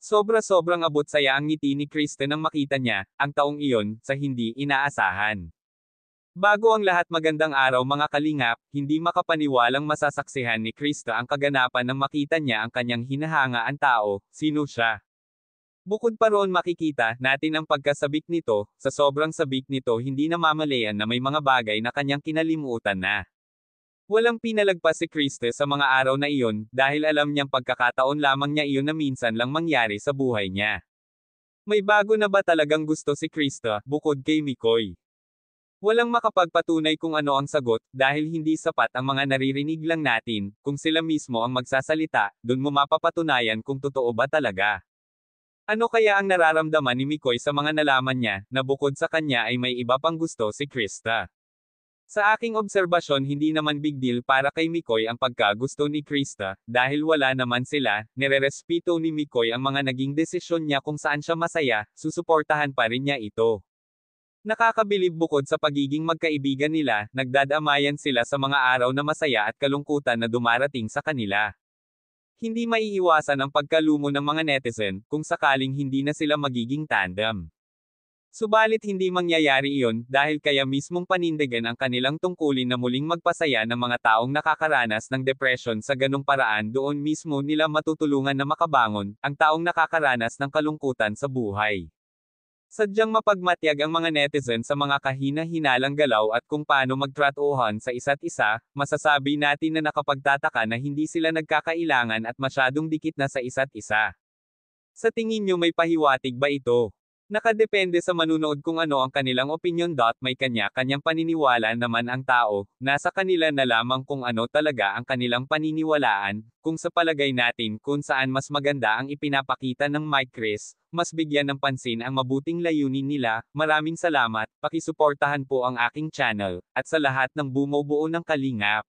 Sobra-sobrang abot saya ang ngiti ni Krista nang makita niya, ang taong iyon, sa hindi inaasahan. Bago ang lahat magandang araw mga kalingap, hindi makapaniwalang masasaksihan ni Krista ang kaganapan nang makita niya ang kanyang hinahangaan tao, sino siya. Bukod pa roon makikita natin ang pagkasabik nito, sa sobrang sabik nito hindi namamalayan na may mga bagay na kanyang kinalimutan na. Walang pinalagpas si Kriste sa mga araw na iyon, dahil alam niyang pagkakataon lamang niya iyon na minsan lang mangyari sa buhay niya. May bago na ba talagang gusto si Krista, bukod kay Mikoy? Walang makapagpatunay kung ano ang sagot, dahil hindi sapat ang mga naririnig lang natin, kung sila mismo ang magsasalita, dun mo mapapatunayan kung totoo ba talaga. Ano kaya ang nararamdaman ni Mikoy sa mga nalaman niya, na bukod sa kanya ay may iba pang gusto si Krista? Sa aking obserbasyon hindi naman big deal para kay Mikoy ang pagkagusto ni Krista, dahil wala naman sila, nirerespeto ni Mikoy ang mga naging desisyon niya kung saan siya masaya, susuportahan pa rin niya ito. Nakakabilib bukod sa pagiging magkaibigan nila, nagdadamayan sila sa mga araw na masaya at kalungkutan na dumarating sa kanila. Hindi maiiwasan ang pagkalumo ng mga netizen, kung sakaling hindi na sila magiging tandem. Subalit hindi mangyayari iyon, dahil kaya mismong panindigan ang kanilang tungkulin na muling magpasaya ng mga taong nakakaranas ng depression sa ganung paraan doon mismo nila matutulungan na makabangon, ang taong nakakaranas ng kalungkutan sa buhay. Sadyang mapagmatyag ang mga netizen sa mga kahina-hinalang galaw at kung paano magtratuhan sa isa't isa, masasabi natin na nakapagtataka na hindi sila nagkakailangan at masyadong dikit na sa isa't isa. Sa tingin nyo may pahiwatig ba ito? Nakadepende sa manunood kung ano ang kanilang opinyon. May kanya-kanyang paniniwala naman ang tao, nasa kanila na lamang kung ano talaga ang kanilang paniniwalaan, kung sa palagay natin kung saan mas maganda ang ipinapakita ng Mike Chris, mas bigyan ng pansin ang mabuting layunin nila. Maraming salamat, pakisuportahan po ang aking channel, at sa lahat ng bumubuo ng kalingap.